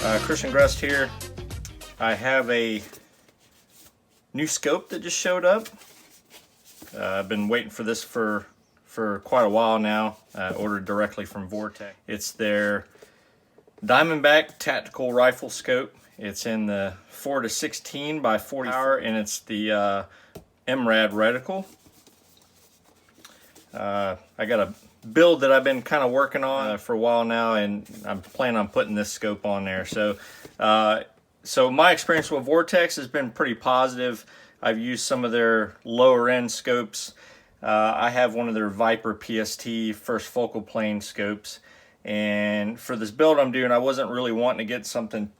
Grest here. I have a new scope that just showed up. I've been waiting for this for quite a while now. Ordered directly from Vortex. It's their Diamondback tactical rifle scope. It's in the 4-16 by 40 power, and it's the MRAD reticle. I got a build that I've been kind of working on for a while now, and I'm planning on putting this scope on there. So my experience with Vortex has been pretty positive. I've used some of their lower end scopes. I have one of their Viper PST first focal plane scopes, and for this build I'm doing, I wasn't really wanting to get something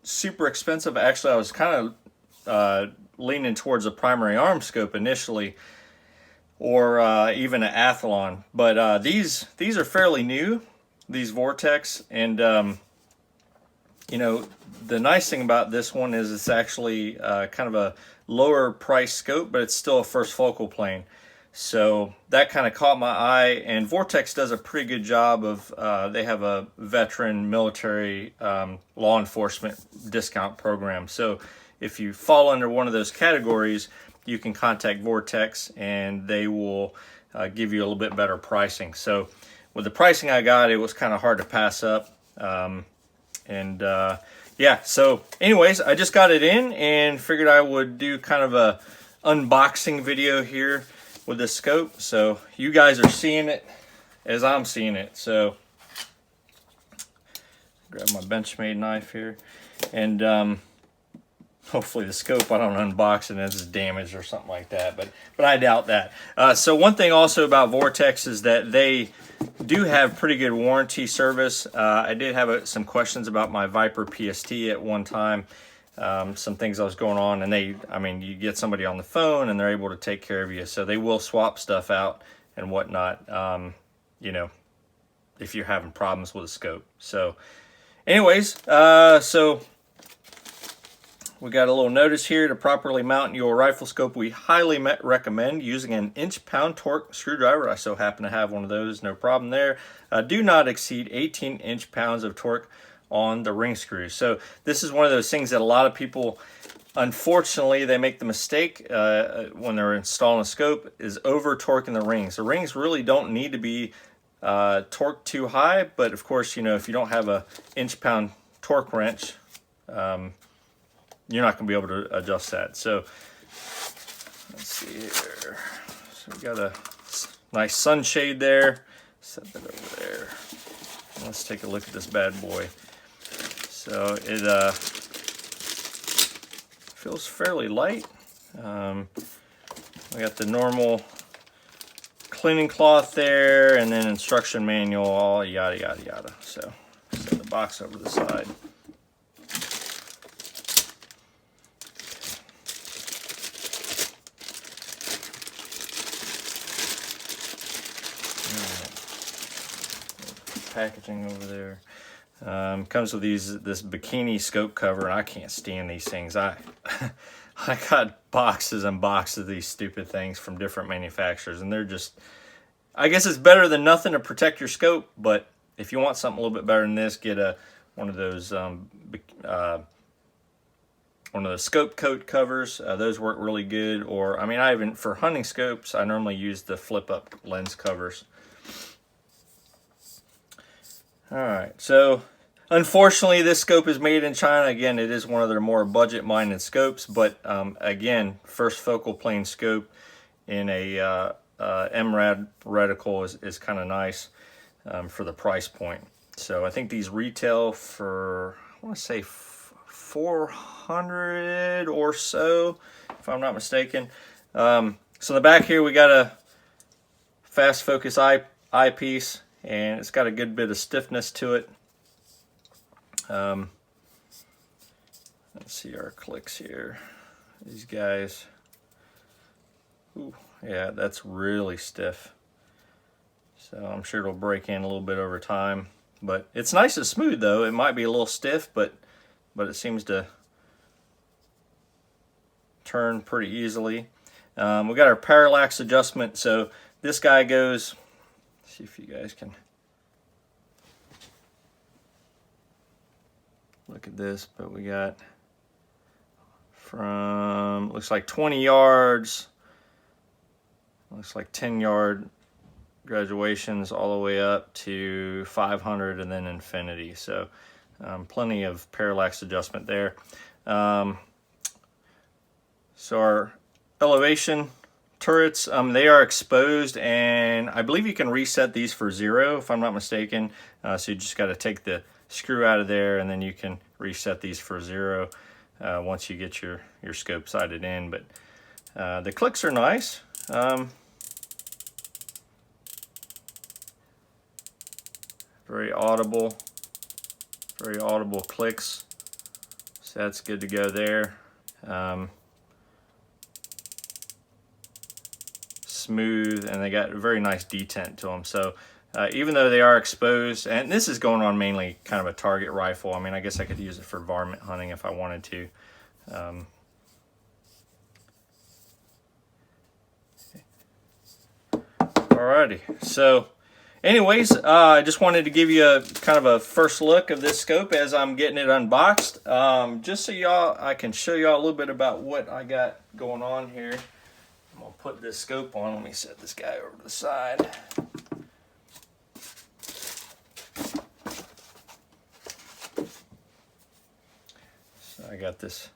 super expensive. Actually, I was kind of leaning towards a primary arm scope initially, or even an Athlon. But these are fairly new, these Vortex, and you know, the nice thing about this one is it's actually kind of a lower price scope, but it's still a first focal plane. So that kind of caught my eye, and Vortex does a pretty good job of, they have a veteran military law enforcement discount program. So if you fall under one of those categories, you can contact Vortex and they will give you a little bit better pricing. So with the pricing I got, it was kind of hard to pass up. Yeah, so anyways, I just got it in and figured I would do kind of a unboxing video here with this scope, so you guys are seeing it as I'm seeing it. So grab my Benchmade knife here, and hopefully the scope, I don't unbox it and it's damaged or something like that, but I doubt that. So one thing also about Vortex is that they do have pretty good warranty service. I did have some questions about my Viper PST at one time. Some things that was going on, and I mean, you get somebody on the phone and they're able to take care of you, so they will swap stuff out and whatnot, you know, if you're having problems with a scope. So anyways, so we got a little notice here: to properly mount your rifle scope, we highly recommend using an inch-pound torque screwdriver. I so happen to have one of those, no problem there. Do not exceed 18 inch-pounds of torque on the ring screws. So this is one of those things that a lot of people, unfortunately, they make the mistake when they're installing a scope, is over torquing the rings. The rings really don't need to be torqued too high, but of course, you know, if you don't have a inch-pound torque wrench, you're not going to be able to adjust that. So let's see here. So we got a nice sunshade there. Set that over there. Let's take a look at this bad boy. So it feels fairly light. We got the normal cleaning cloth there, and then instruction manual, all yada yada yada. So set the box over the side. Packaging over there. Comes with this bikini scope cover, and I can't stand these things. I got boxes and boxes of these stupid things from different manufacturers, and they're just, I guess it's better than nothing to protect your scope, but if you want something a little bit better than this, get one of those scope coat covers. Those work really good. Or I mean, for hunting scopes, I normally use the flip up lens covers. Alright, so unfortunately this scope is made in China. Again, it is one of their more budget-minded scopes, but again, first focal plane scope in a MRAD reticle is kind of nice for the price point. So I think these retail for, I want to say, $400 or so, if I'm not mistaken. So in the back here we got a fast focus eyepiece, and it's got a good bit of stiffness to it. Let's see our clicks here. These guys. Ooh, yeah, that's really stiff. So I'm sure it'll break in a little bit over time. But it's nice and smooth though. It might be a little stiff, but it seems to turn pretty easily. We got our parallax adjustment. So this guy goes, see if you guys can look at this, but we got from, looks like 20 yards, looks like 10-yard graduations all the way up to 500 and then infinity. So plenty of parallax adjustment there. So our elevation turrets, they are exposed, and I believe you can reset these for 0 if I'm not mistaken. So you just got to take the screw out of there, and then you can reset these for 0 once you get your scope sighted in. But the clicks are nice. Very audible clicks. So that's good to go there. Smooth, and they got a very nice detent to them. So even though they are exposed, and this is going on mainly kind of a target rifle. I mean, I guess I could use it for varmint hunting if I wanted to. Alrighty, so anyways, I just wanted to give you a kind of a first look of this scope as I'm getting it unboxed, just so I can show y'all a little bit about what I got going on here. I'm gonna put this scope on. Let me set this guy over to the side. So I got this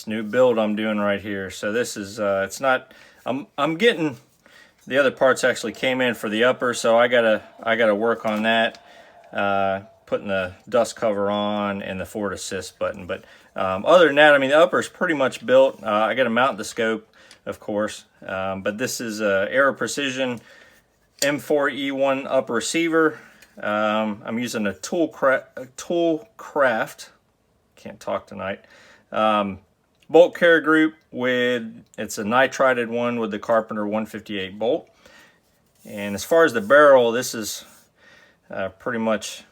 new build I'm doing right here. So this is it's not, I'm getting, the other parts actually came in for the upper, so I gotta work on that, putting the dust cover on and the forward assist button. But other than that, I mean, the upper is pretty much built. I gotta mount the scope, of course, but this is a Aero Precision M4E1 upper receiver. I'm using a Toolcraft, can't talk tonight, bolt carrier group with, it's a nitrided one with the Carpenter 158 bolt. And as far as the barrel, this is pretty much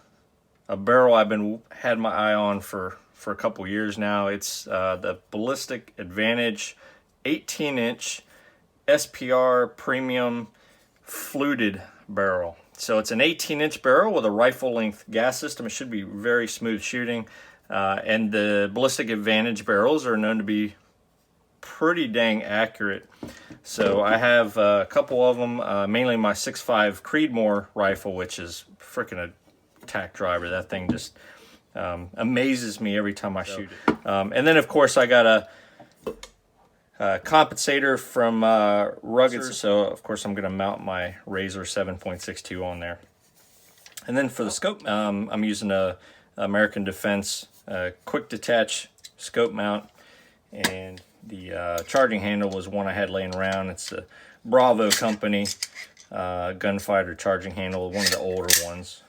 a barrel I've had my eye on for a couple years now. It's the Ballistic Advantage 18-inch SPR premium fluted barrel. So it's an 18-inch barrel with a rifle length gas system. It should be very smooth shooting. And the Ballistic Advantage barrels are known to be pretty dang accurate. So I have a couple of them, mainly my 6.5 Creedmoor rifle, which is freaking a tack driver. That thing just amazes me every time I shoot it. And then, of course, I got a compensator from Rugged. So, of course, I'm going to mount my Razor 7.62 on there. And then for the scope, I'm using a American Defense quick detach scope mount, and the charging handle was one I had laying around. It's a Bravo company gunfighter charging handle, one of the older ones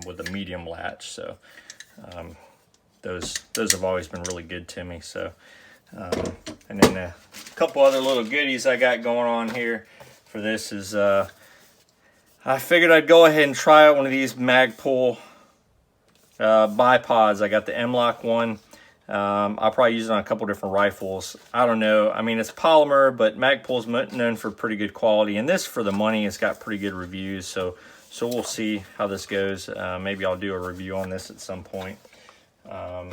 with a medium latch. So those have always been really good to me. So and then a couple other little goodies I got going on here for this is I figured I'd go ahead and try out one of these Magpul bipods. I got the M-Lock one. I'll probably use it on a couple different rifles. I don't know. I mean, it's polymer, but Magpul's known for pretty good quality, and this, for the money, it's got pretty good reviews. So we'll see how this goes. Maybe I'll do a review on this at some point. Yeah.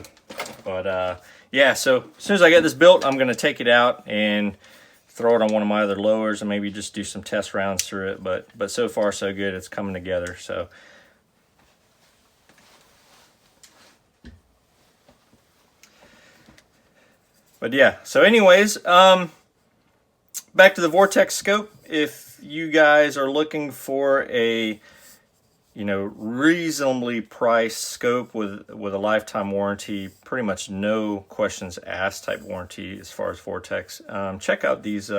So as soon as I get this built, I'm gonna take it out and throw it on one of my other lowers, and maybe just do some test rounds through it. But so far so good. It's coming together. So. But yeah, so anyways, back to the Vortex scope. If you guys are looking for a, reasonably priced scope with a lifetime warranty, pretty much no questions asked type warranty as far as Vortex, check out these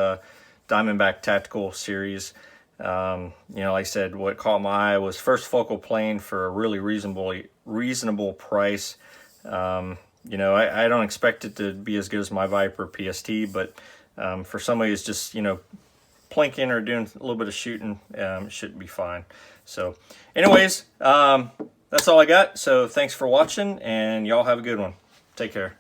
Diamondback Tactical series. Like I said, what caught my eye was first focal plane for a really reasonable price. I don't expect it to be as good as my Viper PST, but for somebody who's just, plinking or doing a little bit of shooting, it should be fine. So anyways, that's all I got. So thanks for watching, and y'all have a good one. Take care.